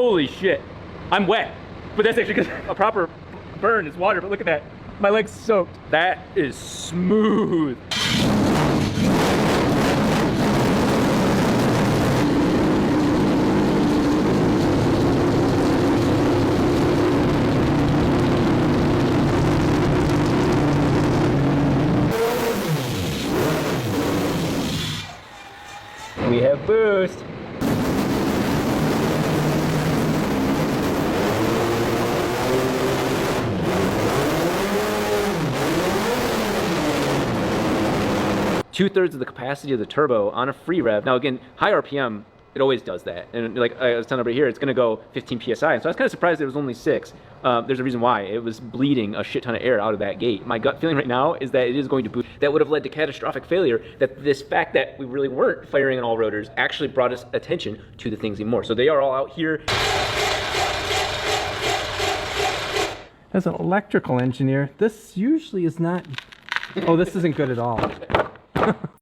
Holy shit. I'm wet. But that's actually because a proper burn is water, but look at that. My leg's soaked. That is smooth. We have boost. Two-thirds of the capacity of the turbo on a free rev. Now again, high RPM, it always does that. And like I was telling over here, it's gonna go 15 PSI. And so I was kind of surprised it was only 6. There's a reason why. It was bleeding a shit ton of air out of that gate. My gut feeling right now is that it is going to boost. That would have led to catastrophic failure. That this fact that we really weren't firing on all rotors actually brought us attention to the things even more. So they are all out here. As an electrical engineer, this usually is not... Oh, this isn't good at all.